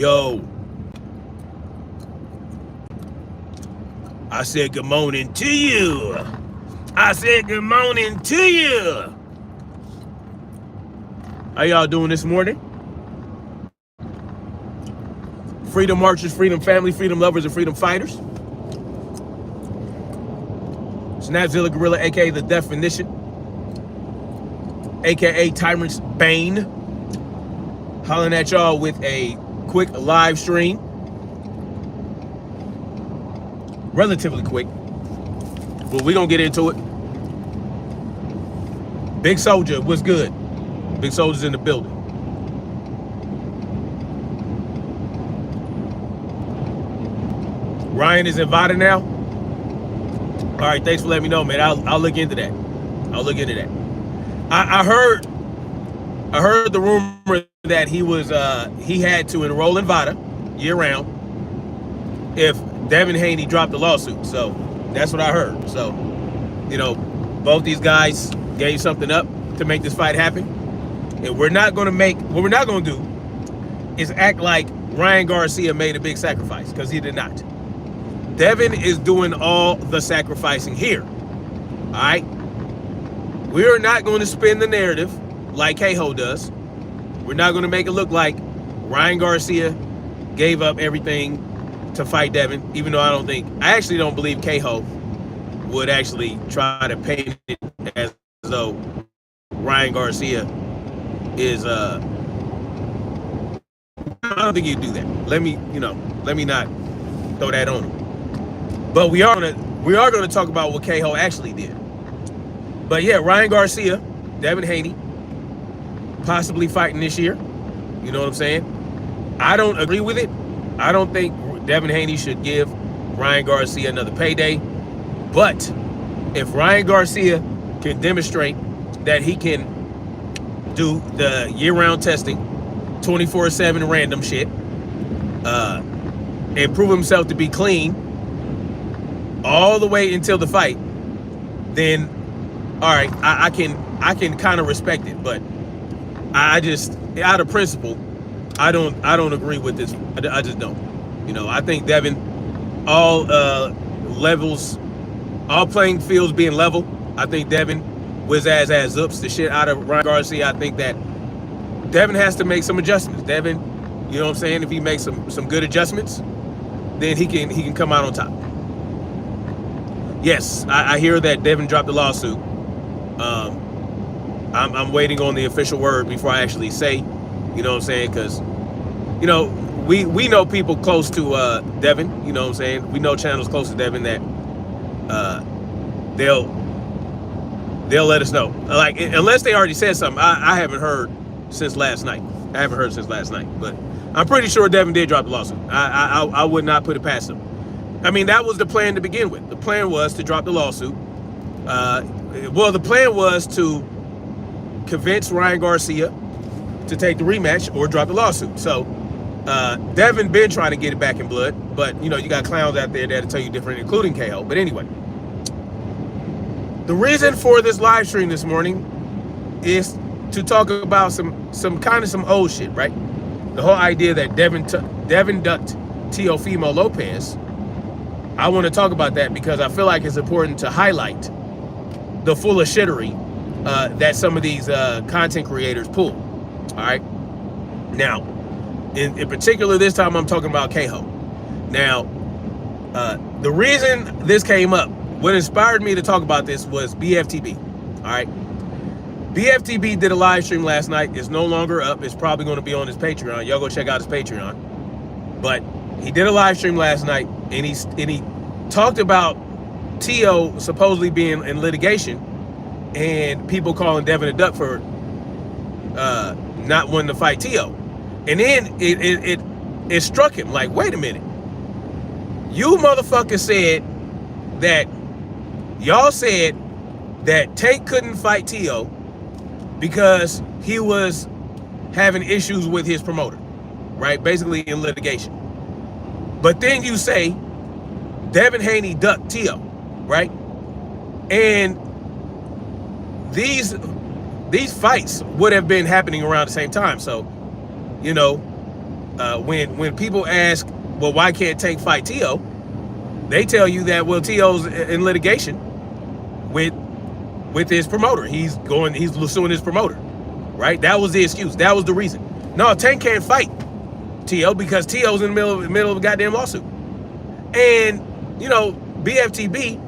Yo, I said good morning to you. I said good morning to you. How y'all doing this morning? Freedom marchers, freedom family, freedom lovers, and freedom fighters. Snapzilla Gorilla, aka The Definition, aka Tyrant's Bane, hollering at y'all with a quick live stream. Relatively quick, but we're gonna get into it. Big Soldier, what's good? Big Soldier's in the building. Ryan is invited now. All right, thanks for letting me know, man. I'll look into that. I'll look into that. I heard the rumor that he had to enroll in VADA year round if Devin Haney dropped the lawsuit. So that's what I heard. So, both these guys gave something up to make this fight happen. And what we're not going to do is act like Ryan Garcia made a big sacrifice, because he did not. Devin is doing all the sacrificing here. All right? We are not going to spin the narrative like Cahill does. We're not going to make it look like Ryan Garcia gave up everything to fight Devin, even though I actually don't believe Cahill would actually try to paint it as though Ryan Garcia is I don't think he'd do that. Let me not throw that on him. But we are gonna talk about what Cahill actually did. But yeah, Ryan Garcia, Devin Haney, possibly fighting this year. You know what I'm saying? I don't agree with it. I don't think Devin Haney should give Ryan Garcia another payday. But if Ryan Garcia can demonstrate that he can do the year-round testing, 24/7 random shit, and prove himself to be clean all the way until the fight, then all right, I can kind of respect it. But I just, out of principle, I don't agree with this. I just don't. I think Devin, all levels, all playing fields being level, I think Devin whiz ass zips the shit out of Ryan Garcia. I think that Devin has to make some adjustments. Devin, you know what I'm saying? If he makes some good adjustments, then he can come out on top. Yes, I hear that Devin dropped the lawsuit. I'm waiting on the official word before I actually say, you know what I'm saying? Because, we know people close to Devin, you know what I'm saying? We know channels close to Devin that they'll let us know. Like, unless they already said something, I haven't heard since last night. But I'm pretty sure Devin did drop the lawsuit. I would not put it past him. I mean, that was the plan to begin with. The plan was to drop the lawsuit. The plan was to convince Ryan Garcia to take the rematch or drop the lawsuit. So Devin been trying to get it back in blood, but you got clowns out there that'll tell you different, including KO. But anyway, the reason for this live stream this morning is to talk about some old shit, right? The whole idea that Devin ducked Teofimo Lopez. I want to talk about that because I feel like it's important to highlight the full of shittery that some of these content creators pull. All right. Now, in particular, this time I'm talking about Cahill. Now, the reason this came up, what inspired me to talk about this was BFTB. All right. BFTB did a live stream last night. It's no longer up. It's probably going to be on his Patreon. Y'all go check out his Patreon. But he did a live stream last night, and he talked about Tio supposedly being in litigation and people calling Devin a duck for not wanting to fight Tio. And then it struck him like, wait a minute. You motherfuckers said that y'all said that Tank couldn't fight Tio because he was having issues with his promoter, right? Basically in litigation. But then you say Devin Haney ducked Tio, right? And these fights would have been happening around the same time. So, When people ask, well, why can't Tank fight T.O., they tell you that, well, T.O.'s in litigation with his promoter. He's suing his promoter, right? That was the excuse. That was the reason. No, Tank can't fight T.O. because T.O.'s in the middle of a goddamn lawsuit. And, BFTB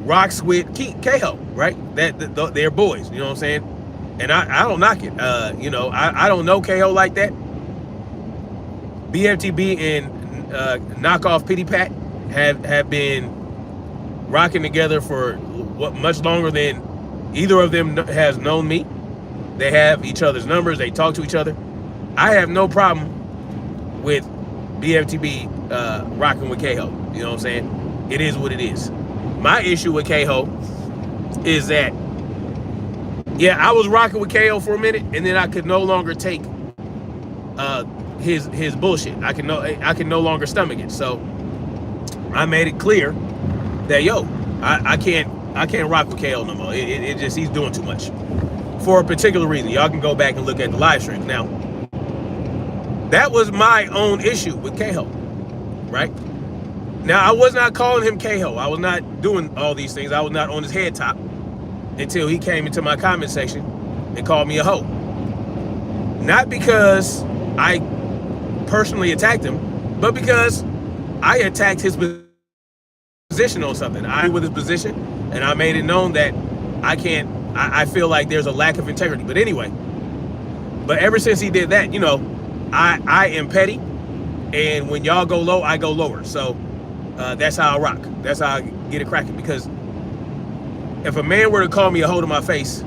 rocks with K-Ho, right? They're boys, you know what I'm saying? And I don't knock it. I don't know K-Ho like that. BFTB and knockoff Pity Pat have been rocking together for much longer than either of them has known me. They have each other's numbers. They talk to each other. I have no problem with BFTB rocking with K-Ho. You know what I'm saying? It is what it is. My issue with K-Ho is that, I was rocking with K-Ho for a minute, and then I could no longer take his bullshit. I can no longer stomach it. So I made it clear that I can't rock with K.O. no more. It just, he's doing too much for a particular reason. Y'all can go back and look at the live streams. Now, that was my own issue with K.O., right? Now, I was not calling him K.O. I was not doing all these things. I was not on his head top until he came into my comment section and called me a hoe. Not because I personally attacked him, but because I attacked his position on something. I with his position, and I made it known that I feel like there's a lack of integrity. But anyway, ever since he did that, I am petty, and when y'all go low, I go lower. So that's how I rock. That's how I get it cracking. Because if a man were to call me a hoe to my face,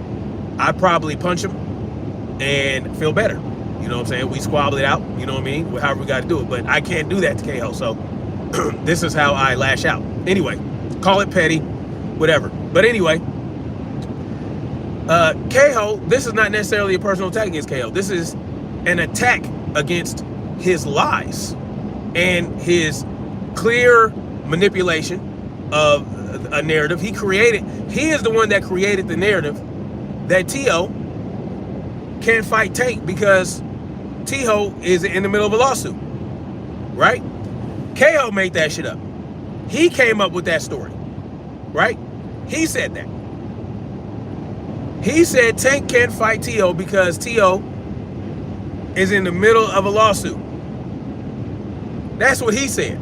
I'd probably punch him and feel better. You know what I'm saying? We squabble it out, you know what I mean? However we got to do it. But I can't do that to K.O. So this is how I lash out. Anyway, call it petty, whatever. But anyway, K.O., this is not necessarily a personal attack against K.O. This is an attack against his lies and his clear manipulation of a narrative. He is the one that created the narrative that T.O. can't fight Tank because T.O. is in the middle of a lawsuit, right? K.O. made that shit up. He came up with that story, right? He said that. He said Tank can't fight T.O. because T.O. is in the middle of a lawsuit. That's what he said.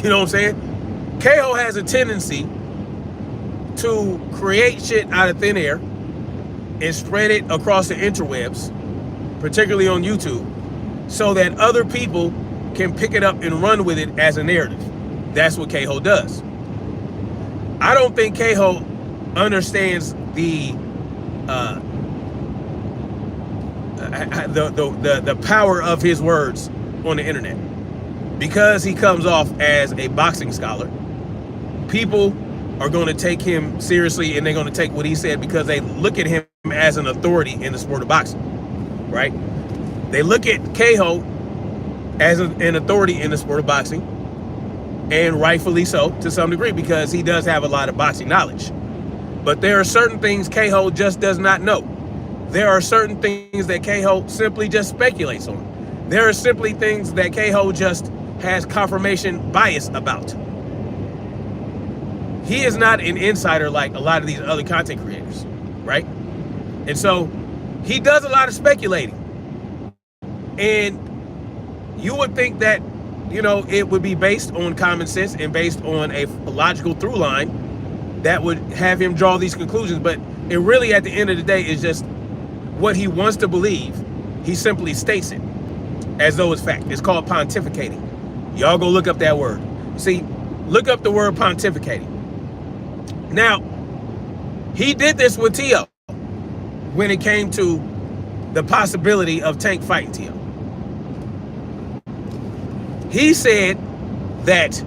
You know what I'm saying? K.O. has a tendency to create shit out of thin air and spread it across the interwebs, particularly on YouTube, so that other people can pick it up and run with it as a narrative. That's what K.O. does. I don't think K.O. understands the power of his words on the internet. Because he comes off as a boxing scholar, people are going to take him seriously, and they're going to take what he said because they look at him as an authority in the sport of boxing, right? They look at K.O. as an authority in the sport of boxing, and rightfully so to some degree because he does have a lot of boxing knowledge. But there are certain things K.O. just does not know. There are certain things that K.O. simply just speculates on. There are simply things that K.O. just has confirmation bias about. He is not an insider like a lot of these other content creators, right? And so he does a lot of speculating. And you would think that, it would be based on common sense and based on a logical through line that would have him draw these conclusions. But it really, at the end of the day, is just what he wants to believe. He simply states it as though it's fact. It's called pontificating. Y'all go look up that word. See, look up the word pontificating. Now, he did this with T.O. when it came to the possibility of Tank fighting T.O. He said that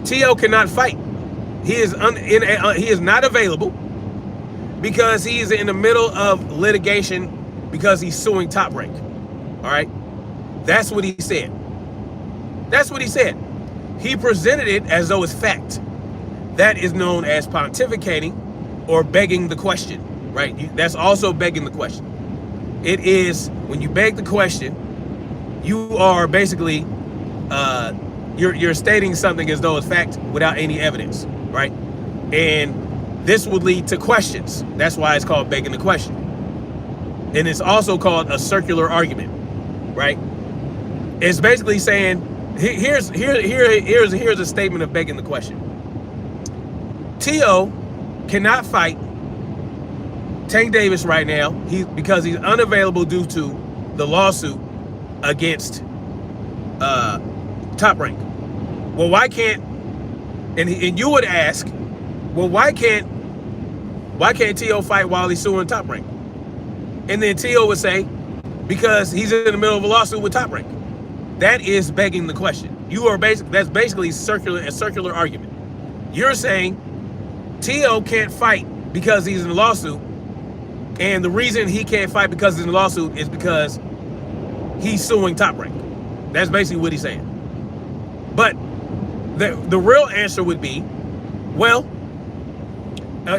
T.O. cannot fight. He is not available because he is in the middle of litigation because he's suing Top Rank. All right? That's what he said. That's what he said. He presented it as though it's fact. That is known as pontificating or begging the question, right? That's also begging the question. It is when you beg the question, you are basically you're stating something as though it's fact without any evidence, right? And this would lead to questions. That's why it's called begging the question. And it's also called a circular argument, right? It's basically saying, here's a statement of begging the question. T.O. cannot fight Tank Davis right now because he's unavailable due to the lawsuit against Top Rank. Well, why can't, and you would ask, well, why can't T.O. fight while he's suing Top Rank? And then T.O. would say, because he's in the middle of a lawsuit with Top Rank. That is begging the question. That's basically a circular argument. You're saying T.O. can't fight because he's in a lawsuit, and the reason he can't fight because he's in a lawsuit is because he's suing Top Rank. That's basically what he's saying. But the real answer would be, well,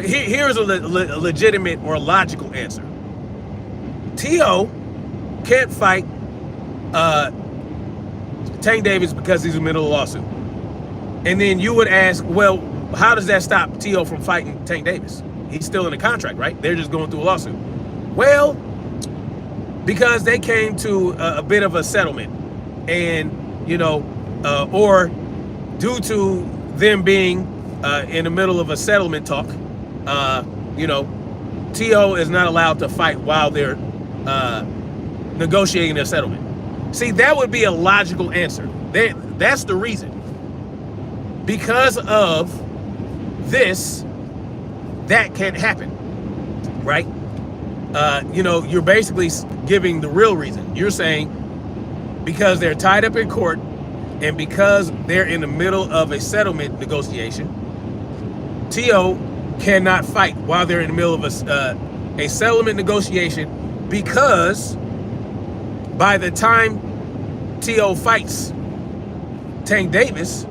here's a legitimate or logical answer. T.O. can't fight Tank Davis because he's in the middle of a lawsuit. And then you would ask, well, how does that stop T.O. from fighting Tank Davis? He's still in a contract, right? They're just going through a lawsuit. Well, because they came to a bit of a settlement, and or due to them being in the middle of a settlement talk, T.O. is not allowed to fight while they're negotiating their settlement. See, that would be a logical answer. That's the reason. Because of this, that can't happen, right? You're basically giving the real reason. You're saying because they're tied up in court and because they're in the middle of a settlement negotiation, T.O. cannot fight while they're in the middle of a settlement negotiation, because by the time T.O. fights Tank Davis,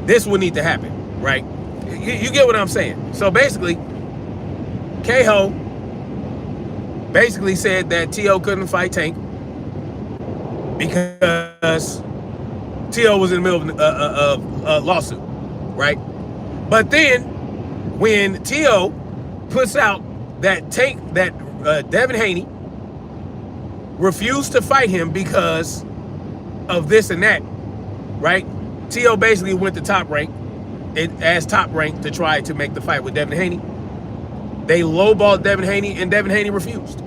this would need to happen, right? You get what I'm saying? So basically, K-Ho basically said that T.O. couldn't fight Tank because T.O. was in the middle of a lawsuit, right? But then when T.O. puts out that Devin Haney refused to fight him because of this and that, right? T.O. basically went to Top Rank and asked Top Rank to try to make the fight with Devin Haney. They lowballed Devin Haney, and Devin Haney refused,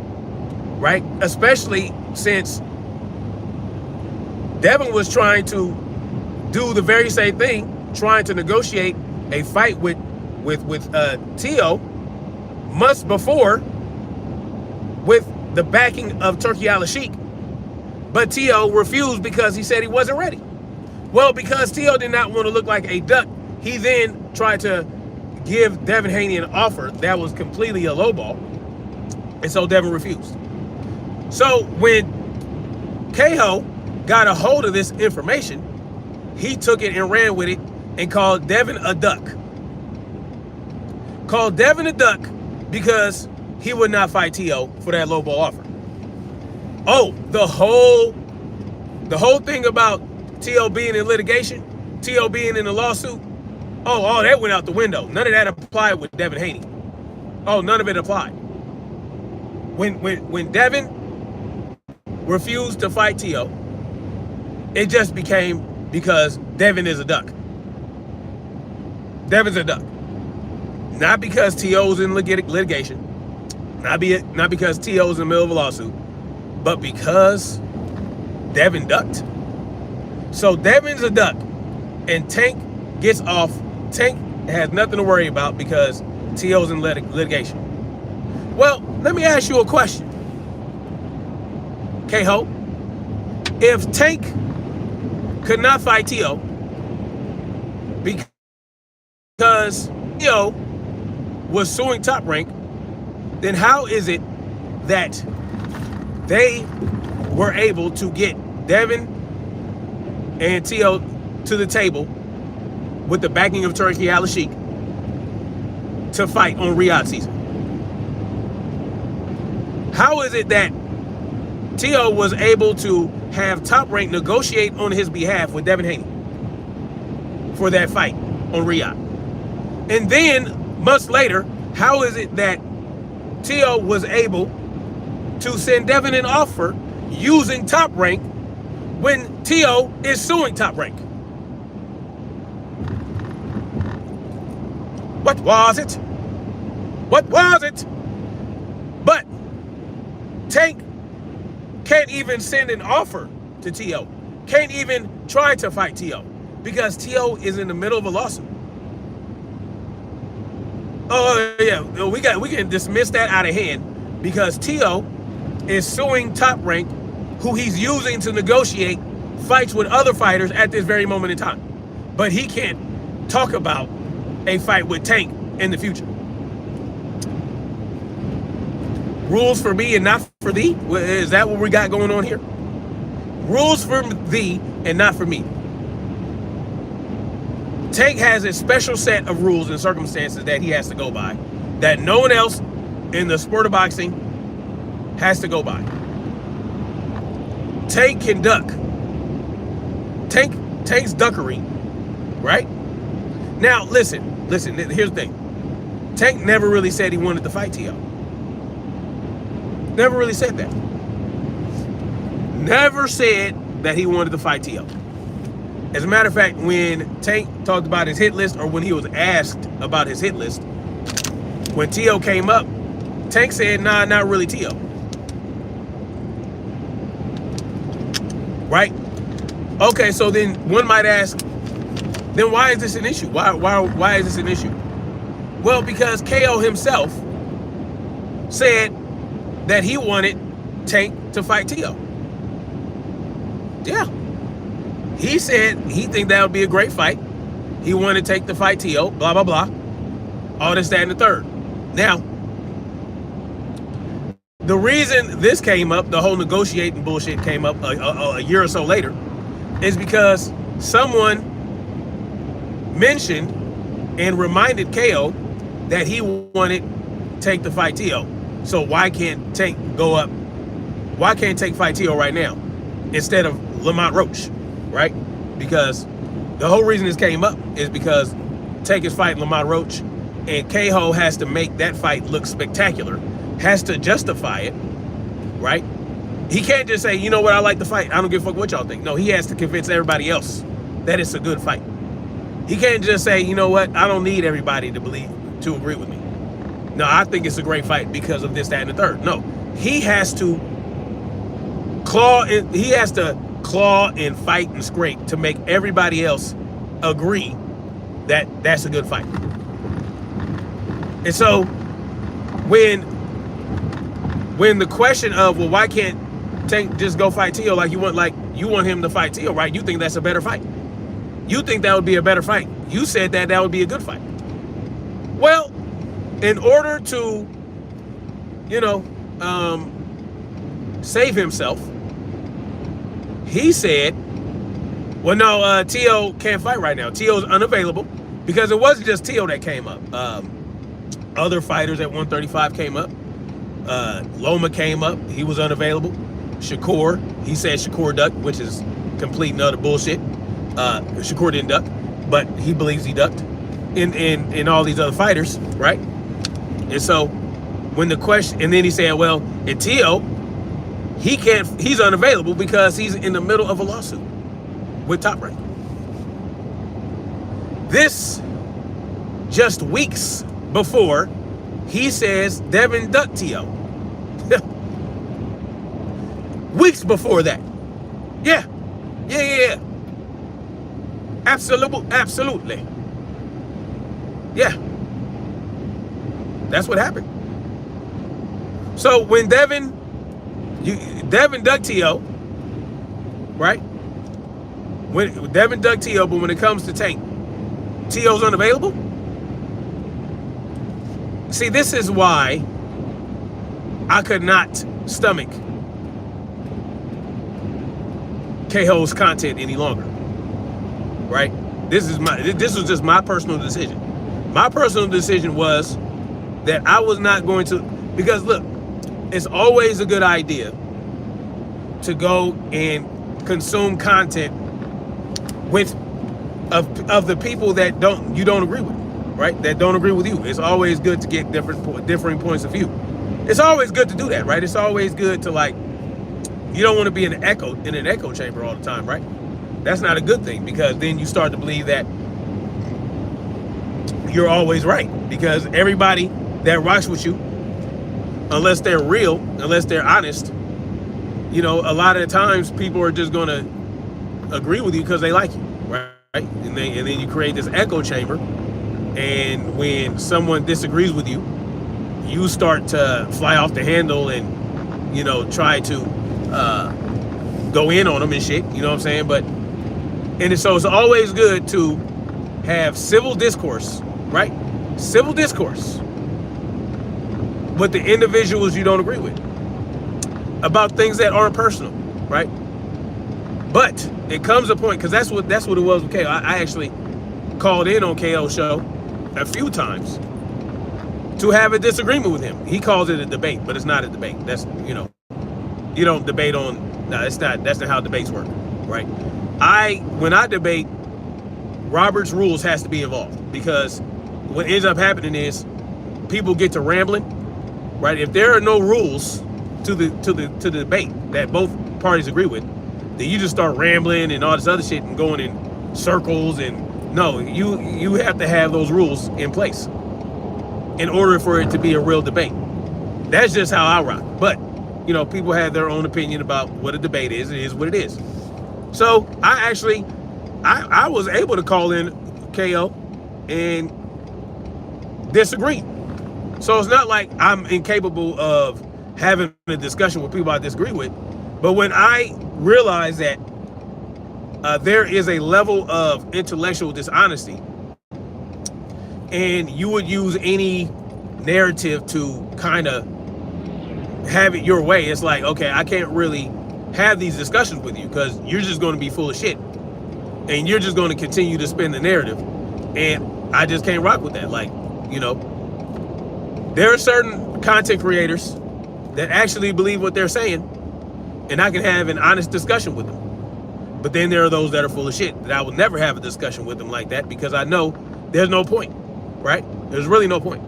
right? Especially since Devin was trying to do the very same thing, trying to negotiate a fight with T.O. months before with the backing of Turki Al-Sheikh. But T.O. refused because he said he wasn't ready. Well, because T.O. did not want to look like a duck, he then tried to give Devin Haney an offer that was completely a lowball, and so Devin refused. So when K-Ho got a hold of this information, he took it and ran with it and called Devin a duck. Called Devin a duck because he would not fight T.O. for that lowball offer. Oh, the whole thing about T.O. being in litigation, T.O. being in a lawsuit, all that went out the window. None of that applied with Devin Haney. Oh, none of it applied. When Devin refused to fight T.O., it just became because Devin is a duck. Devin's a duck. Not because T.O.'s in litigation, not because T.O.'s in the middle of a lawsuit, but because Devin ducked. So Devin's a duck, and Tank gets off. Tank has nothing to worry about because T.O.'s in litigation. Well, let me ask you a question. K-Ho, if Tank could not fight T.O. because T.O. was suing Top Rank, then how is it that they were able to get Devin and T.O. to the table with the backing of Turki Al-Sheikh to fight on Riyadh season? How is it that T.O. was able to have Top Rank negotiate on his behalf with Devin Haney for that fight on Riyadh? And then, months later, how is it that T.O. was able to send Devin an offer using Top Rank when T.O. is suing Top Rank? What was it? What was it? But Tank can't even send an offer to T.O. Can't even try to fight T.O. because T.O. is in the middle of a lawsuit. Oh yeah, we can dismiss that out of hand because T.O. is suing Top Rank, who he's using to negotiate fights with other fighters at this very moment in time. But he can't talk about a fight with Tank in the future. Rules for me and not for thee? Is that what we got going on here? Rules for thee and not for me. Tank has a special set of rules and circumstances that he has to go by that no one else in the sport of boxing has to go by. Tank can duck. Tank's duckery, right? Now, listen, here's the thing. Tank never really said he wanted to fight T.O. Never really said that. Never said that he wanted to fight T.O. As a matter of fact, when Tank talked about his hit list, or when he was asked about his hit list, when T.O. came up, Tank said, nah, not really T.O. Right? Okay, so then one might ask, then why is this an issue? Why is this an issue? Well, because KO himself said that he wanted Tank to fight T.O. Yeah. He said he think that would be a great fight. He wanted Tank to fight T.O., blah, blah, blah. All this, that, and the third. Now, the reason this came up, the whole negotiating bullshit came up a year or so later, is because someone mentioned and reminded KO that he wanted Tank to fight T.O. So why can't Tank go up? Why can't Tank fight T.O. right now instead of Lamont Roach, right? Because the whole reason this came up is because Tank is fighting Lamont Roach, and KO has to make that fight look spectacular, has to justify it, right? He can't just say, you know what, I like the fight. I don't give a fuck what y'all think. No, he has to convince everybody else that it's a good fight. He can't just say, you know what, I don't need everybody to agree with me. No, I think it's a great fight because of this, that, and the third. No, he has to claw and fight and scrape to make everybody else agree that that's a good fight. And so when the question of, well, why can't Tank just go fight T.O. like you want him to fight T.O., right? You think that's a better fight. You think that would be a better fight. You said that would be a good fight. Well, in order to, save himself, he said, well, no, T.O. can't fight right now. T.O.'s unavailable, because it wasn't just T.O. that came up. Other fighters at 135 came up. Loma came up. He was unavailable. Shakur, he said Shakur ducked, which is complete and utter bullshit. Shakur didn't duck, but he believes he ducked in all these other fighters, right? And so when the question, and then he said, well, in T.O., he's unavailable because he's in the middle of a lawsuit with Top Rank. This just weeks before he says Devin ducked T.O. Weeks before that. Yeah. Absolutely. Yeah. That's what happened. So when Devin ducked T.O., right? When Devin ducked T.O., but when it comes to Tank, T.O.'s unavailable. See, this is why I could not stomach KO's content any longer, right? This was just my personal decision. My personal decision was that I was not going to, because look, it's always a good idea to go and consume content with of the people that you don't agree with, right? That don't agree with you. It's always good to get differing points of view. It's always good to do that, right? It's always good to, like, you don't want to be in an echo chamber all the time, right? That's not a good thing, because then you start to believe that you're always right, because everybody that rocks with you, unless they're real, unless they're honest, you know, a lot of the times people are just going to agree with you because they like you, right? And then you create this echo chamber, and when someone disagrees with you, you start to fly off the handle and, you know, try to go in on them and shit, you know what I'm saying? So it's always good to have civil discourse, right? Civil discourse with the individuals you don't agree with about things that aren't personal, right? But it comes a point, because that's what it was with KO. I actually called in on KO's show a few times to have a disagreement with him. He calls it a debate, but it's not a debate. That's, you know, you don't debate on, no, that's not how debates work, right? When I debate, Robert's rules has to be involved, because what ends up happening is people get to rambling, right? If there are no rules to the debate that both parties agree with, then you just start rambling and all this other shit and going in circles. And no, you have to have those rules in place in order for it to be a real debate. That's just how I rock. But, you know, people have their own opinion about what a debate is. It is what it is. So I was able to call in KO and disagree. So it's not like I'm incapable of having a discussion with people I disagree with. But when I realize that there is a level of intellectual dishonesty, and you would use any narrative to kind of have it your way, it's like, okay, I can't really have these discussions with you, because you're just going to be full of shit, and you're just going to continue to spin the narrative, and I just can't rock with that. Like, you know, there are certain content creators that actually believe what they're saying, and I can have an honest discussion with them. But then there are those that are full of shit that I will never have a discussion with them like that, because I know there's no point, right? There's really no point.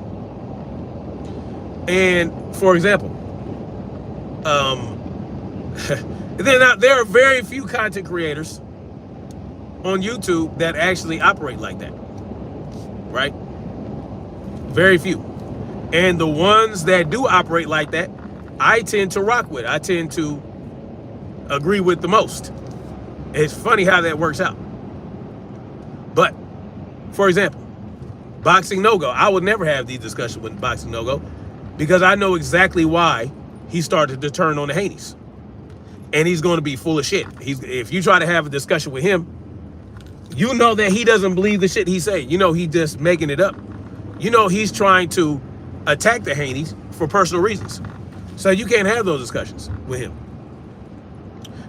And for example, there are very few content creators on YouTube that actually operate like that, right? Very few. And the ones that do operate like that, I tend to rock with. I tend to agree with the most. It's funny how that works out. But, for example, Boxing No-Go. I would never have these discussions with Boxing No-Go, because I know exactly why he started to turn on the Haneys. And he's going to be full of shit. If you try to have a discussion with him, you know that he doesn't believe the shit he's saying. You know he's just making it up. You know he's trying to attack the Haneys for personal reasons. So you can't have those discussions with him,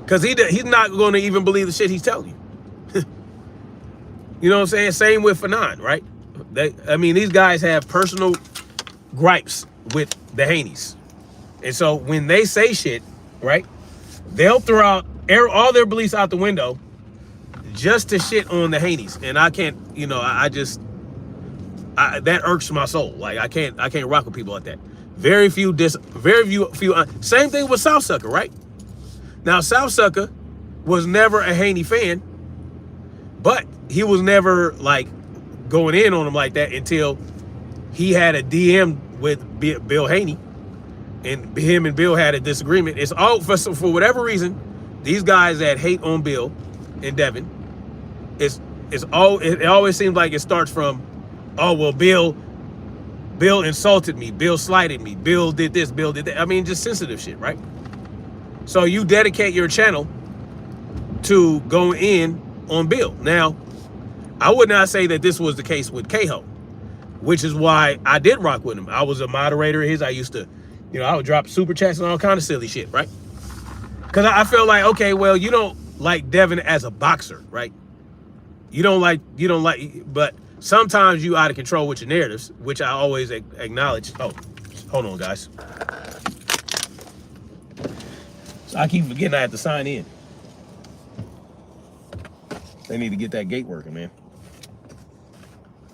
because he's not going to even believe the shit he's telling you. You know what I'm saying? Same with Fanon, right? These guys have personal gripes with the Haneys. And so when they say shit, right, they'll throw out all their beliefs out the window just to shit on the Haneys. And I can't, you know, that irks my soul. Like, I can't rock with people like that. Very few. Same thing with Southsucker, right? Now, Southsucker was never a Haney fan, but he was never like going in on him like that until he had a DM with Bill Haney, and him and Bill had a disagreement. It's all for whatever reason, these guys that hate on Bill and Devin, it always seems like it starts from, oh, well, Bill insulted me, Bill slighted me, Bill did this, Bill did that. I mean, just sensitive shit, right? So you dedicate your channel to going in on Bill. Now, I would not say that this was the case with Keho, which is why I did rock with him. I was a moderator of his. I used to, you know, I would drop super chats and all kind of silly shit, right? Because I felt like, okay, well, you don't like Devin as a boxer, right? You don't like, but sometimes you out of control with your narratives, which I always acknowledge. Oh, hold on, guys. I keep forgetting I have to sign in. They need to get that gate working, man.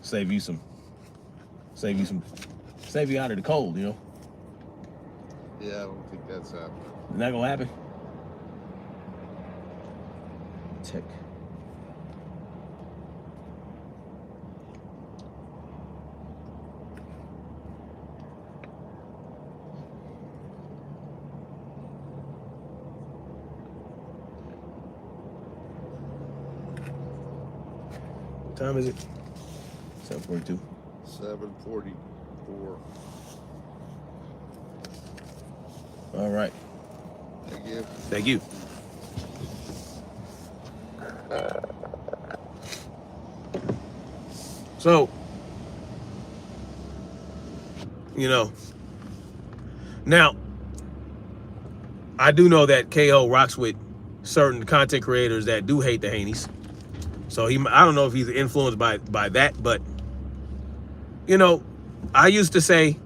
Save you out of the cold, you know? Yeah, I don't think that's happening. Not gonna happen? Tech. What time is it? 7:42. 7:44. All right. Thank you. Thank you. So, you know, now, I do know that KO rocks with certain content creators that do hate the Haneys. So I don't know if he's influenced by that, but, you know, I used to say,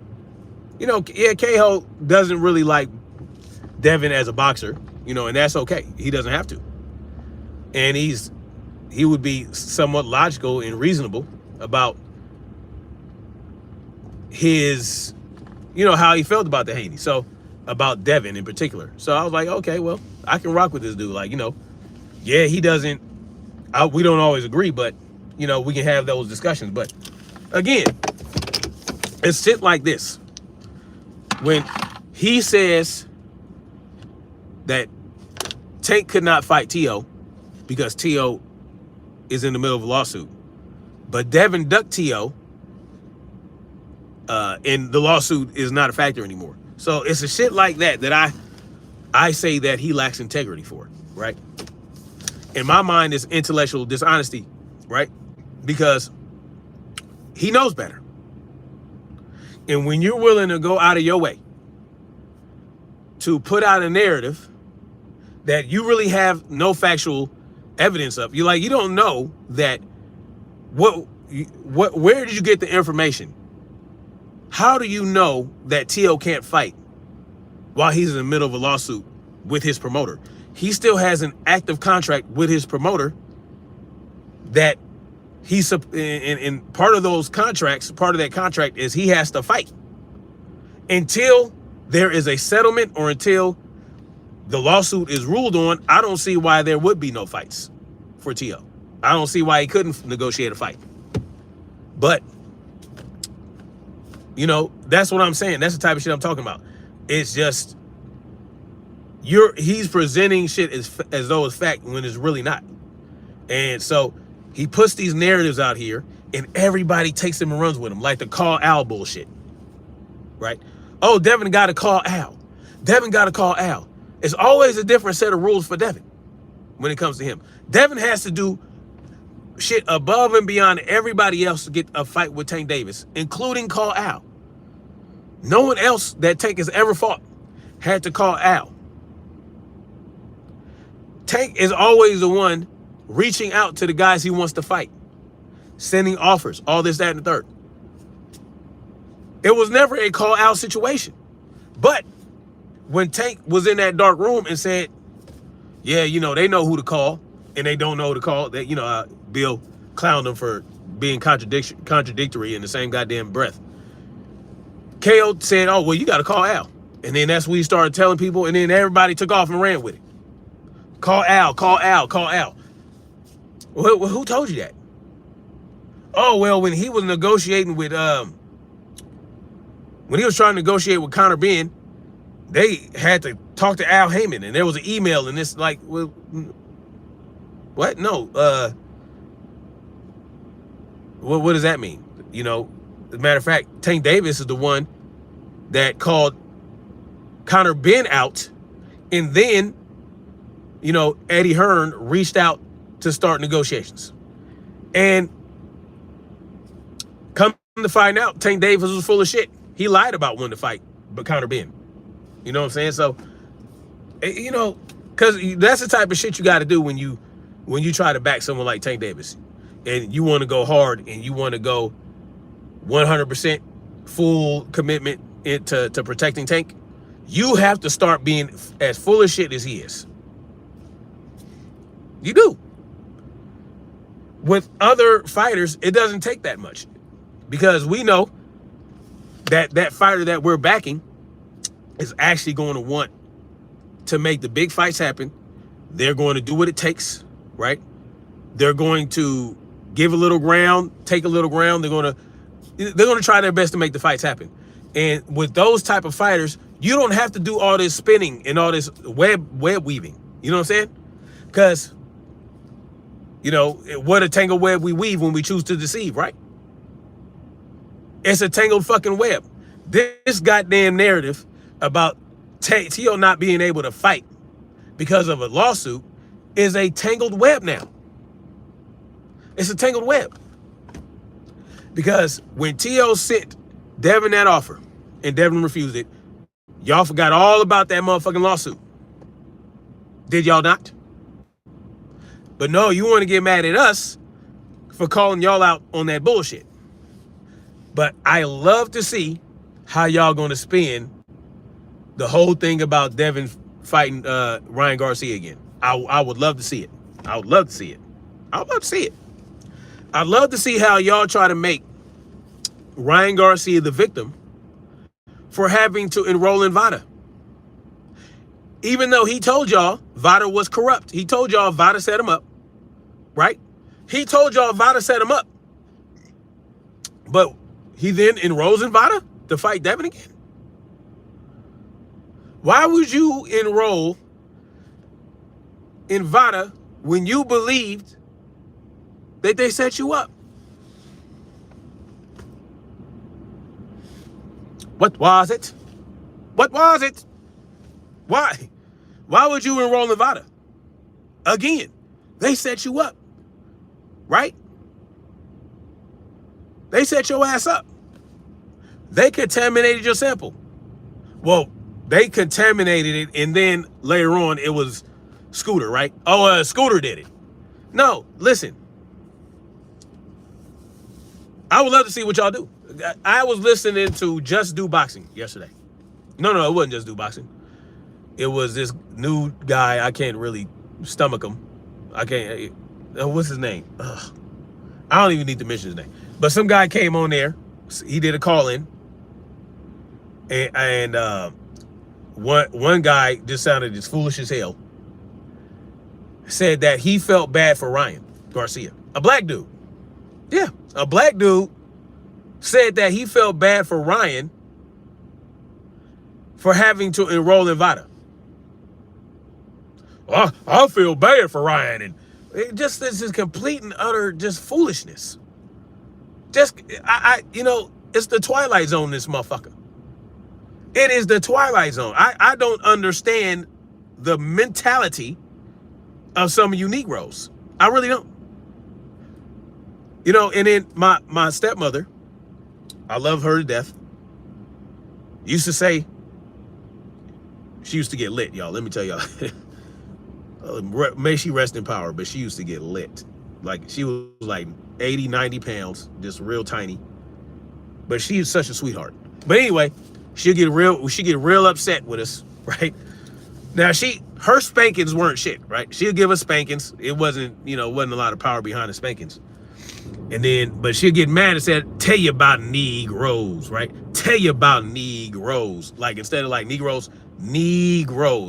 you know, yeah, KO doesn't really like Devin as a boxer, you know, and that's okay. He doesn't have to. And he would be somewhat logical and reasonable about his, you know, how he felt about the Haney. So about Devin in particular. So I was like, okay, well, I can rock with this dude. Like, you know, yeah, he doesn't, we don't always agree, but, you know, we can have those discussions. But again, it's shit like this. When he says that Tank could not fight T.O. because T.O. is in the middle of a lawsuit, but Devin ducked T.O. And the lawsuit is not a factor anymore. So it's a shit like that that I say that he lacks integrity for, right? In my mind, it's intellectual dishonesty, right? Because he knows better. And when you're willing to go out of your way to put out a narrative that you really have no factual evidence of, you don't know that where did you get the information? How do you know that T.O. can't fight while he's in the middle of a lawsuit with his promoter? He still has an active contract with his promoter that he's in part of those contracts. Part of that contract is he has to fight until there is a settlement or until the lawsuit is ruled on. I don't see why there would be no fights for T.O. I don't see why he couldn't negotiate a fight. But, you know, that's what I'm saying. That's the type of shit I'm talking about. It's just, he's presenting shit as though it's fact when it's really not. And so he puts these narratives out here and everybody takes them and runs with them, like the call Al bullshit, right? Oh, Devin got to call Al. Devin got to call Al. It's always a different set of rules for Devin when it comes to him. Devin has to do shit above and beyond everybody else to get a fight with Tank Davis, including call Al. No one else that Tank has ever fought had to call Al. Tank is always the one reaching out to the guys he wants to fight, sending offers, all this, that, and the third. It was never a call Al situation. But when Tank was in that dark room and said, yeah, you know, they know who to call and they don't know who to call, that, you know, Bill clowned him for being contradictory in the same goddamn breath. KO said, oh, well, you got to call Al. And then that's when he started telling people, and then everybody took off and ran with it. Call Al, call Al, call Al. Well, who told you that? Oh, well, when he was negotiating with, when he was trying to negotiate with Conor Ben, they had to talk to Al Heyman, and there was an email, and it's like, well, what? No. What does that mean? You know, as a matter of fact, Tank Davis is the one that called Conor Ben out, and then, you know, Eddie Hearn reached out to start negotiations. And come to find out, Tank Davis was full of shit. He lied about wanting to fight but Conor Ben. You know what I'm saying? So, you know, because that's the type of shit you got to do when you try to back someone like Tank Davis. And you want to go hard and you want to go 100% full commitment to protecting Tank. you have to start being as full of shit as he is. You do. With other fighters, it doesn't take that much, because we know that that fighter that we're backing is actually going to want to make the big fights happen. They're going to do what it takes, right? They're going to give a little ground, take a little ground. They're going to try their best to make the fights happen. And with those type of fighters, you don't have to do all this spinning and all this web weaving. You know what I'm saying? Because, you know, what a tangled web we weave when we choose to deceive, right? It's a tangled fucking web. This goddamn narrative about T.O. not being able to fight because of a lawsuit is a tangled web now. It's a tangled web. Because when T.O. sent Devin that offer and Devin refused it, y'all forgot all about that motherfucking lawsuit. Did y'all not? But no, you want to get mad at us for calling y'all out on that bullshit. But I love to see how y'all going to spin the whole thing about Devin fighting Ryan Garcia again. I would love to see it. I would love to see it. I would love to see it. I'd love to see how y'all try to make Ryan Garcia the victim for having to enroll in VADA. Even though he told y'all VADA was corrupt. He told y'all VADA set him up, right? He told y'all VADA set him up. But he then enrolls in VADA to fight Devin again? Why would you enroll in VADA when you believed that they set you up? What was it? What was it? Why? Why would you enroll in VADA? Again, they set you up, right? They set your ass up. They contaminated your sample. Well, they contaminated it, and then later on it was Scooter, right? Oh, Scooter did it. No, listen. I would love to see what y'all do. I was listening to Just Do Boxing yesterday. No, it wasn't Just Do Boxing. It was this new guy. I can't really stomach him. I can't. What's his name? Ugh. I don't even need to mention his name. But some guy came on there. He did a call-in. And one guy just sounded as foolish as hell. Said that he felt bad for Ryan Garcia. A black dude. Yeah, a black dude said that he felt bad for Ryan for having to enroll in VADA. I feel bad for Ryan. And it just, this is complete and utter just foolishness. Just, you know, it's the Twilight Zone, this motherfucker. It is the Twilight Zone. I don't understand the mentality of some of you Negroes. I really don't. You know, and then my stepmother, I love her to death, used to say, she used to get lit, y'all. Let me tell y'all. May she rest in power, but she used to get lit. Like, she was like 80, 90 pounds, just real tiny. But she is such a sweetheart. But anyway, she'd get real upset with us, right? Now, her spankings weren't shit, right? She'll give us spankings. It wasn't a lot of power behind the spankings. And then, but she'll get mad and say, tell you about Negroes, right? Tell you about Negroes. Like, instead of like Negroes.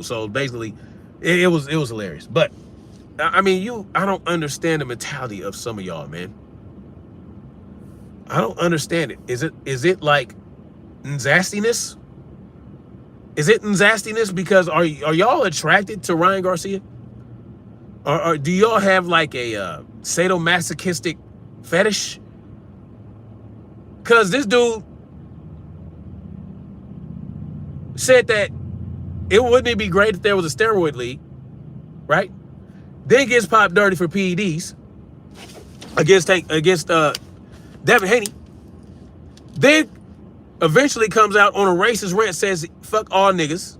So basically, it was hilarious. But I mean, I don't understand the mentality of some of y'all, man. I don't understand it. Is it like nastiness? Is it nastiness because are y'all attracted to Ryan Garcia? Or do y'all have like a sadomasochistic fetish? Because this dude said that wouldn't it be great if there was a steroid league, right? Then gets popped dirty for PEDs against Devin Haney. Then eventually comes out on a racist rant, says fuck all niggas.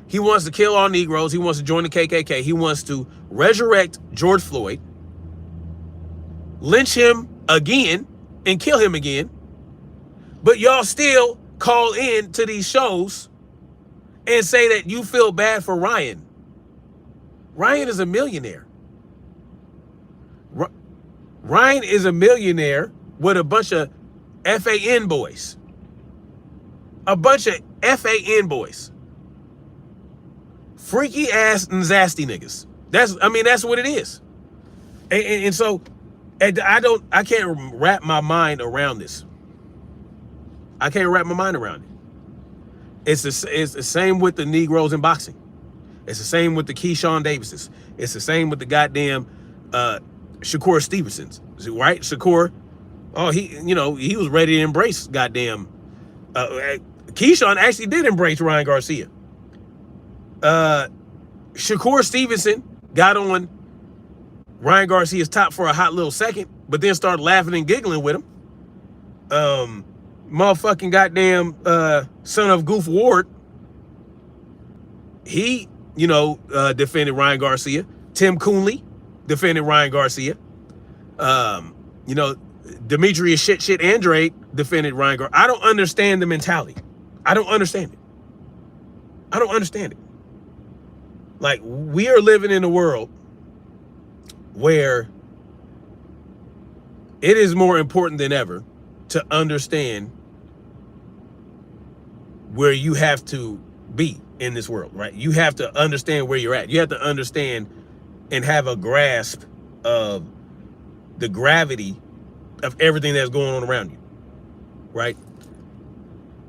He wants to kill all Negroes. He wants to join the KKK. He wants to resurrect George Floyd, lynch him again, and kill him again. But y'all still call in to these shows and say that you feel bad for Ryan. Ryan is a millionaire. Ryan is a millionaire with a bunch of FAN boys. A bunch of FAN boys. Freaky ass and zasty niggas. That's what it is. And so I can't wrap my mind around this. I can't wrap my mind around it. It's the same with the Negroes in boxing. It's the same with the Keyshawn Davises. It's the same with the goddamn Shakur Stevensons, right? Shakur, he was ready to embrace goddamn. Keyshawn actually did embrace Ryan Garcia. Shakur Stevenson got on Ryan Garcia's top for a hot little second, but then started laughing and giggling with him. Motherfucking goddamn son of Goof Ward, he defended Ryan Garcia. Tim Coonley defended Ryan Garcia. Demetrius shit Andrade defended Ryan Garcia. I don't understand the mentality. I don't understand it. Like, we are living in a world where it is more important than ever to understand where you have to be in this world, right? You have to understand where you're at. You have to understand and have a grasp of the gravity of everything that's going on around you, right?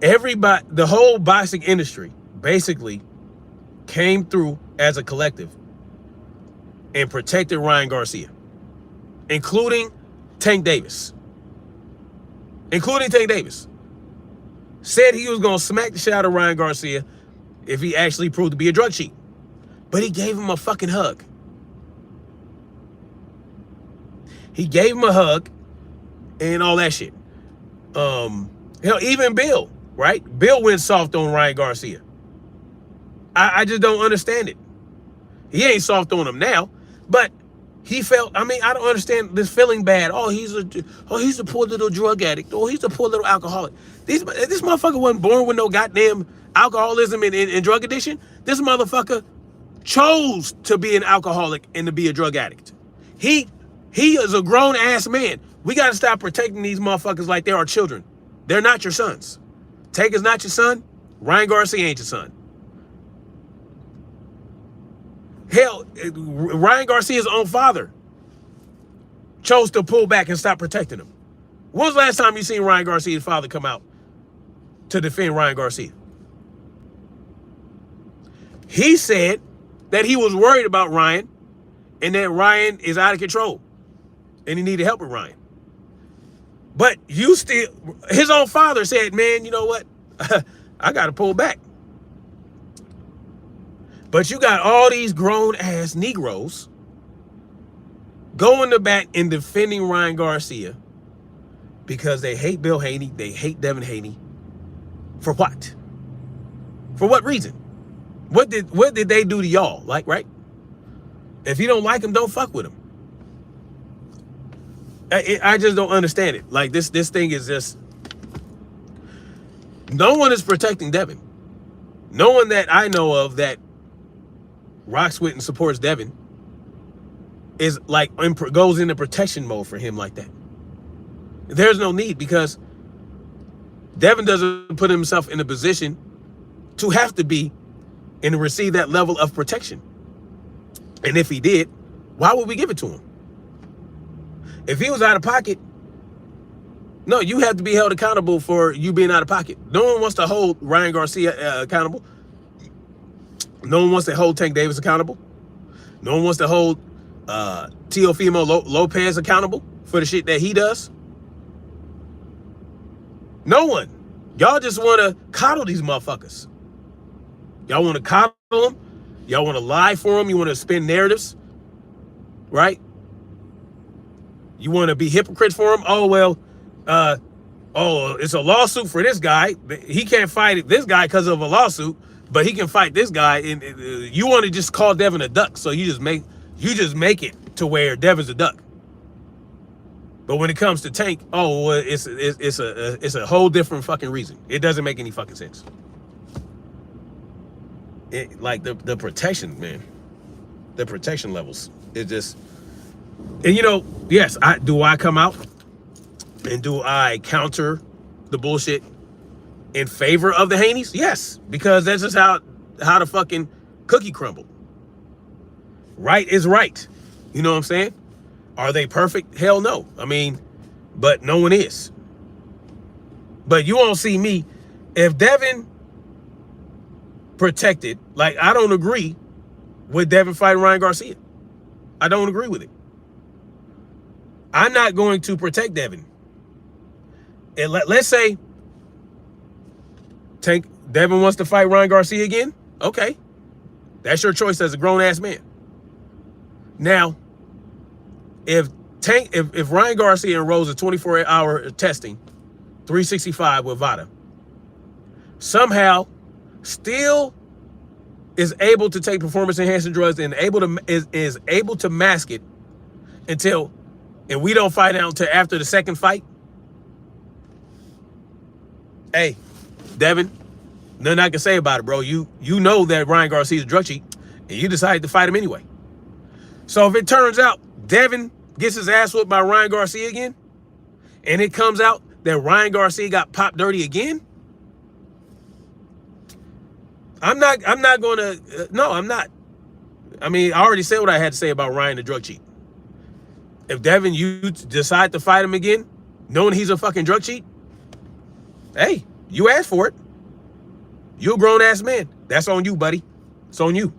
Everybody, the whole boxing industry basically came through as a collective and protected Ryan Garcia, including Tank Davis. Said he was going to smack the shit out of Ryan Garcia if he actually proved to be a drug cheat. But he gave him a fucking hug. He gave him a hug and all that shit. Hell, even Bill, right? Bill went soft on Ryan Garcia. I just don't understand it. He ain't soft on him now, but he felt, I don't understand this feeling bad. He's a poor little drug addict. He's a poor little alcoholic. This motherfucker wasn't born with no goddamn alcoholism and drug addiction. This motherfucker chose to be an alcoholic and to be a drug addict. He is a grown ass man. We got to stop protecting these motherfuckers like they are children. They're not your sons. Tank is not your son. Ryan Garcia ain't your son. Hell, Ryan Garcia's own father chose to pull back and stop protecting him. When was the last time you seen Ryan Garcia's father come out to defend Ryan Garcia? He said that he was worried about Ryan and that Ryan is out of control and he needed help with Ryan. But his own father said, man, you know what? I got to pull back. But you got all these grown ass Negroes going to bat and defending Ryan Garcia because they hate Bill Haney, they hate Devin Haney. For what? For what reason? What did they do to y'all? Like, right? If you don't like them, don't fuck with them. I just don't understand it. Like, this thing is just, no one is protecting Devin. No one that I know of that rocks with and supports Devin is like goes into protection mode for him like that. There's no need, because Devin doesn't put himself in a position to have to be and receive that level of protection. And if he did, why would we give it to him? If he was out of pocket, no, you have to be held accountable for you being out of pocket. No one wants to hold Ryan Garcia accountable. No one wants to hold Tank Davis accountable. No one wants to hold Teofimo Lopez accountable for the shit that he does. No one. Y'all just want to coddle these motherfuckers. Y'all want to coddle them. Y'all want to lie for them. You want to spin narratives. Right? You want to be hypocrites for them. Oh, well, it's a lawsuit for this guy. He can't fight this guy because of a lawsuit, but he can fight this guy. And you want to just call Devin a duck, so you just make it to where Devin's a duck. But when it comes to Tank, it's a whole different fucking reason. It doesn't make any fucking sense. like the protection, man. The protection levels. It just, and you know, yes, I come out and do I counter the bullshit in favor of the Haneys? Yes, because that's just how the fucking cookie crumbled. Right is right. You know what I'm saying? Are they perfect? Hell no. I mean, but no one is. But you won't see me. If Devin protected, like, I don't agree with Devin fighting Ryan Garcia. I don't agree with it. I'm not going to protect Devin. And let's say Devin wants to fight Ryan Garcia again. Okay. That's your choice as a grown-ass man. Now, if Ryan Garcia enrolls in 24-hour testing, 365 with VADA, somehow still is able to take performance-enhancing drugs and is able to mask it and we don't fight out until after the second fight, hey, Devin, nothing I can say about it, bro. You know that Ryan Garcia's a drug cheat, and you decided to fight him anyway. So if it turns out Devin gets his ass whooped by Ryan Garcia again, and it comes out that Ryan Garcia got popped dirty again, I'm not gonna, no, I'm not. I mean, I already said what I had to say about Ryan the drug cheat. If Devin, you decide to fight him again, knowing he's a fucking drug cheat, hey, you asked for it. You're a grown-ass man. That's on you, buddy. It's on you.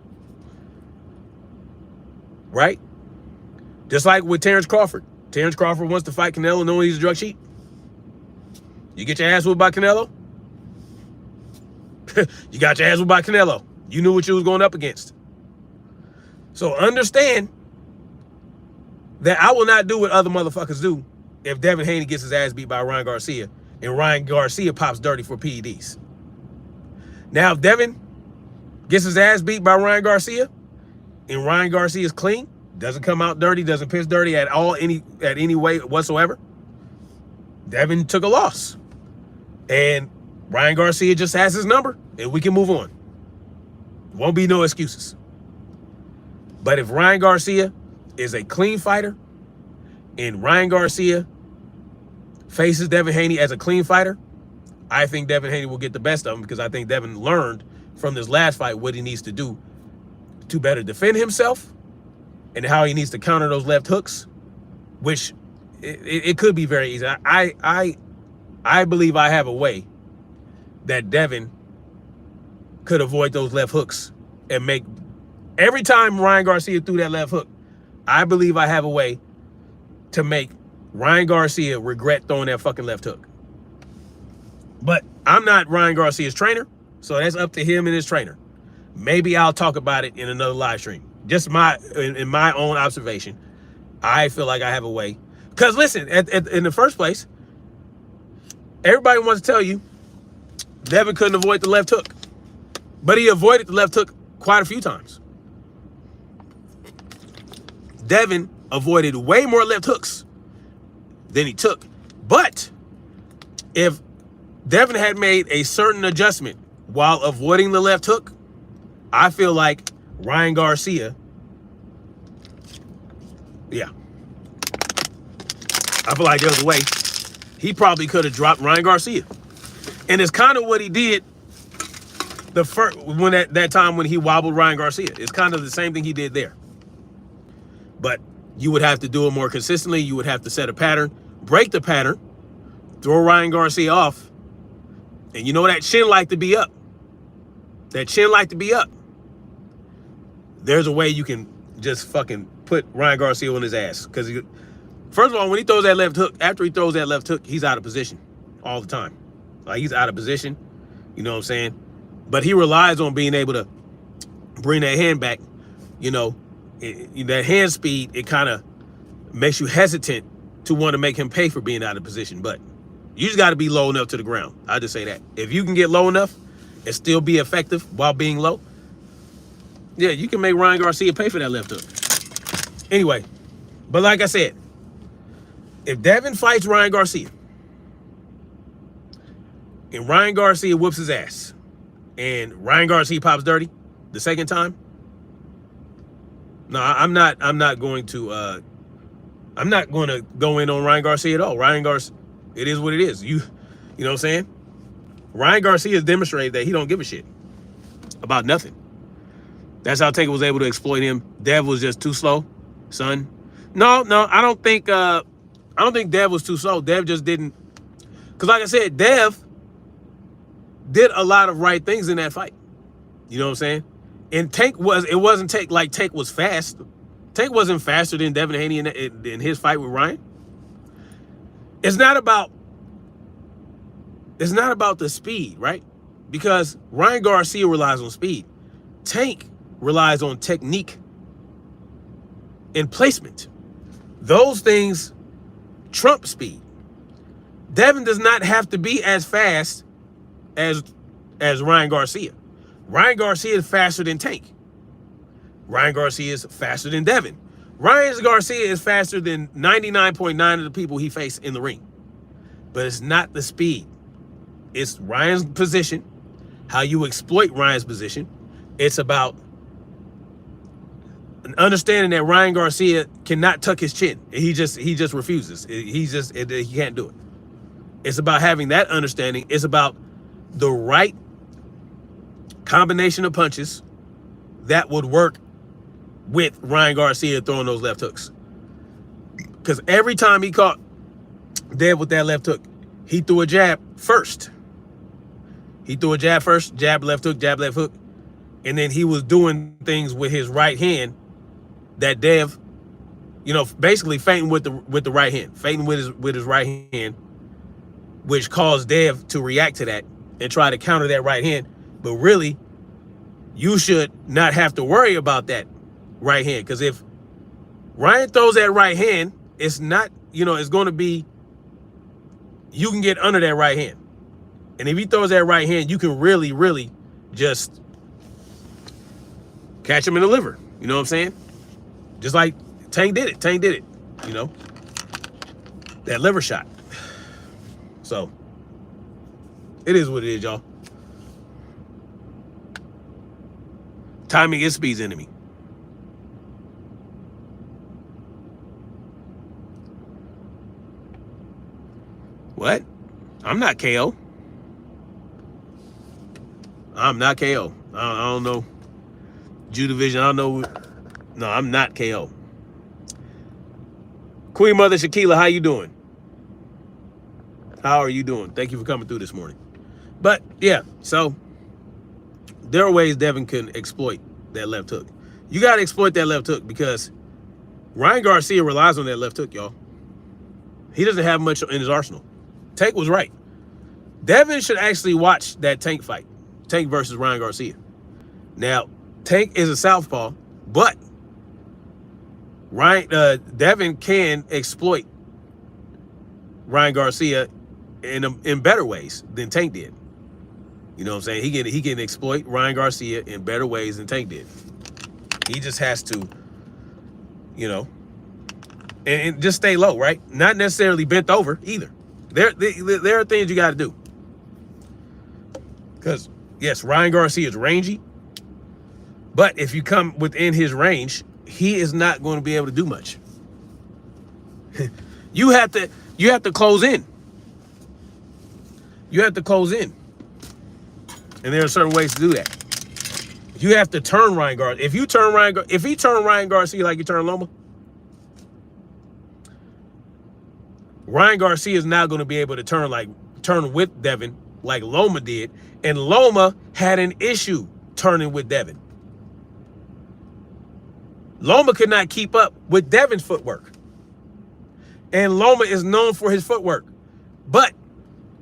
Right? Just like with Terrence Crawford. Terrence Crawford wants to fight Canelo knowing he's a drug cheat. You get your ass whooped by Canelo? You got your ass whooped by Canelo. You knew what you was going up against. So understand that I will not do what other motherfuckers do if Devin Haney gets his ass beat by Ryan Garcia and Ryan Garcia pops dirty for PEDs. Now, if Devin gets his ass beat by Ryan Garcia and Ryan Garcia is clean, doesn't come out dirty, doesn't piss dirty at all, any way whatsoever, Devin took a loss. And Ryan Garcia just has his number and we can move on. Won't be no excuses. But if Ryan Garcia is a clean fighter and Ryan Garcia faces Devin Haney as a clean fighter, I think Devin Haney will get the best of him because I think Devin learned from this last fight what he needs to do to better defend himself and how he needs to counter those left hooks, which it could be very easy. I believe I have a way that Devin could avoid those left hooks and make every time Ryan Garcia threw that left hook, I believe I have a way to make Ryan Garcia regret throwing that fucking left hook. But I'm not Ryan Garcia's trainer, so that's up to him and his trainer. Maybe I'll talk about it in another live stream. Just in my own observation, I feel like I have a way. Because listen, in the first place, everybody wants to tell you Devin couldn't avoid the left hook. But he avoided the left hook quite a few times. Devin avoided way more left hooks than he took. But if Devin had made a certain adjustment while avoiding the left hook, I feel like Ryan Garcia, yeah. I feel like there was a way he probably could have dropped Ryan Garcia. And it's kind of what he did the first when that time when he wobbled Ryan Garcia. It's kind of the same thing he did there. But you would have to do it more consistently. You would have to set a pattern, break the pattern, throw Ryan Garcia off. And you know that chin like to be up. That chin like to be up. There's a way you can just fucking put Ryan Garcia on his ass. Because first of all, when he throws that left hook, after he throws that left hook, he's out of position all the time. Like, he's out of position. You know what I'm saying? But he relies on being able to bring that hand back. You know, that hand speed, it kind of makes you hesitant to want to make him pay for being out of position. But you just got to be low enough to the ground. I just say that. If you can get low enough and still be effective while being low, yeah, you can make Ryan Garcia pay for that left hook. Anyway, but like I said, if Devin fights Ryan Garcia and Ryan Garcia whoops his ass and Ryan Garcia pops dirty, the second time. No, I'm not going to go in on Ryan Garcia at all. Ryan Garcia, it is what it is. You know what I'm saying? Ryan Garcia has demonstrated that he don't give a shit about nothing. That's how Tank was able to exploit him. Dev was just too slow, son. No, I don't think Dev was too slow. Dev just didn't, because like I said, Dev did a lot of right things in that fight. You know what I'm saying? And Tank wasn't Tank like Tank was fast. Tank wasn't faster than Devin Haney in his fight with Ryan. It's not about the speed, right? Because Ryan Garcia relies on speed. Tank relies on technique and placement. Those things trump speed. Devin does not have to be as fast as Ryan Garcia. Ryan Garcia is faster than Tank. Ryan Garcia is faster than Devin. Ryan Garcia is faster than 99.9% of the people he faced in the ring. But it's not the speed. It's Ryan's position, how you exploit Ryan's position. It's about understanding that Ryan Garcia cannot tuck his chin. He just refuses. He can't do it. It's about having that understanding. It's about the right combination of punches that would work with Ryan Garcia throwing those left hooks. Because every time he caught Dev with that left hook, he threw a jab first. He threw a jab first, jab, left hook. And then he was doing things with his right hand that Dev, basically feinting with the right hand, feinting with his right hand, which caused Dev to react to that and try to counter that right hand. But really, you should not have to worry about that right hand, because if Ryan throws that right hand, it's not, it's going to be, you can get under that right hand. And if he throws that right hand, you can really, really just catch him in the liver. You know what I'm saying? Just like Tank did it. That liver shot. So, it is what it is, y'all. Timing is speed's enemy. What? I'm not KO. I'm not KO. I don't know. Jew Division, I don't know. No, I'm not KO. Queen Mother Shaquila, how you doing? How are you doing? Thank you for coming through this morning. But, yeah, so there are ways Devin can exploit that left hook. You got to exploit that left hook because Ryan Garcia relies on that left hook, y'all. He doesn't have much in his arsenal. Tank was right. Devin should actually watch that Tank fight. Tank versus Ryan Garcia. Now, Tank is a southpaw, but Devin can exploit Ryan Garcia in better ways than Tank did. You know what I'm saying? He can exploit Ryan Garcia in better ways than Tank did. He just has to, and just stay low, right? Not necessarily bent over either. There are things you got to do. Because, yes, Ryan Garcia is rangy, but if you come within his range, he is not going to be able to do much. You have to close in. You have to close in. And there are certain ways to do that. You have to turn Ryan Garcia. If he turn Ryan Garcia like you turn Loma, Ryan Garcia is now going to be able to turn with Devin like Loma did. And Loma had an issue turning with Devin. Loma could not keep up with Devin's footwork. And Loma is known for his footwork. But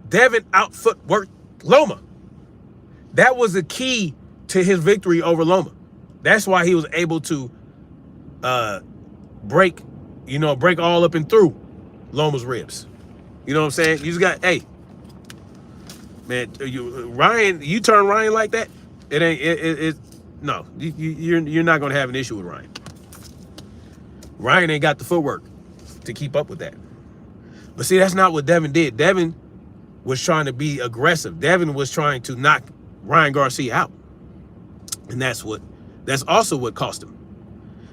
Devin out-footworked Loma. That was the key to his victory over Loma. That's why he was able to break all up and through Loma's ribs. You know what I'm saying? You just got, hey, man, you turn Ryan like that, no, you're not going to have an issue with Ryan. Ryan ain't got the footwork to keep up with that. But see, that's not what Devin did. Devin was trying to be aggressive. Devin was trying to knock Ryan Garcia out. And that's also what cost him.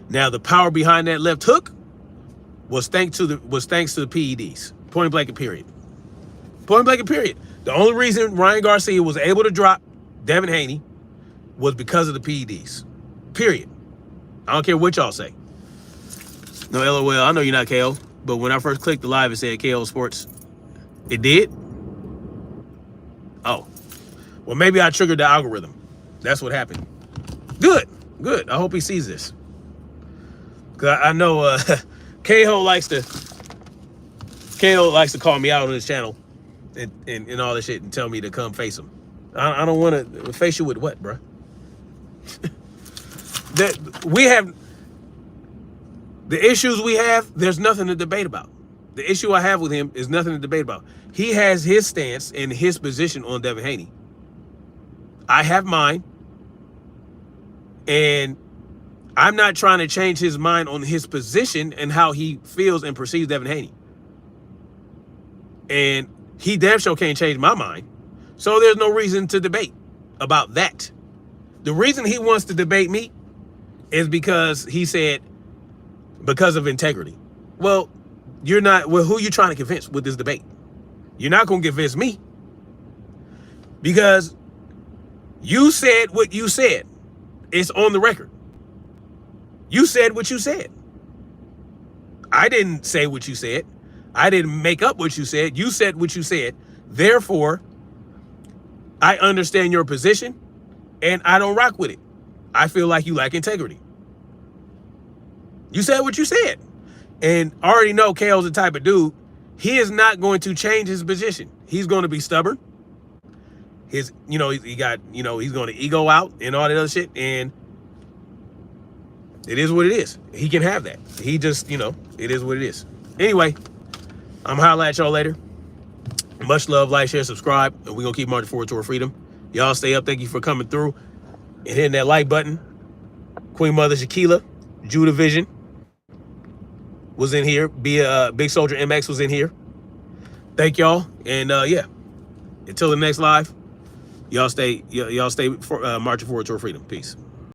Now, the power behind that left hook was thanks to the PEDs. Point blank and period. Point blank and period. The only reason Ryan Garcia was able to drop Devin Haney was because of the PEDs. Period. I don't care what y'all say. No, LOL, I know you're not KO, but when I first clicked the live, it said KO Sports. It did? Oh. Well, maybe I triggered the algorithm. That's what happened. Good. I hope he sees this. Because I know KO likes to call me out on his channel and all this shit and tell me to come face him. I don't want to face you with what, bro? We have the issues we have. There's nothing to debate about. The issue I have with him is nothing to debate about. He has his stance and his position on Devin Haney. I have mine, and I'm not trying to change his mind on his position and how he feels and perceives Devin Haney. And he damn sure can't change my mind. So there's no reason to debate about that. The reason he wants to debate me is because he said, because of integrity. Well, you're not, well, who are you trying to convince with this debate? You're not going to convince me. Because you said what you said. It's on the record. You said what you said. I didn't say what you said. I didn't make up what you said. You said what you said. Therefore, I understand your position and I don't rock with it. I feel like you lack integrity. You said what you said. And I already know KO's the type of dude, he is not going to change his position. He's going to be stubborn. He's going to ego out and all that other shit. And it is what it is. He can have that. He just, it is what it is. Anyway, I'm holla at y'all later. Much love, like, share, subscribe, and we're going to keep marching forward to our freedom. Y'all stay up. Thank you for coming through and hitting that like button. Queen Mother Shaquila, Judah Vision was in here. Big Soldier MX was in here. Thank y'all. And yeah, until the next live, y'all stay marching forward to our freedom. Peace.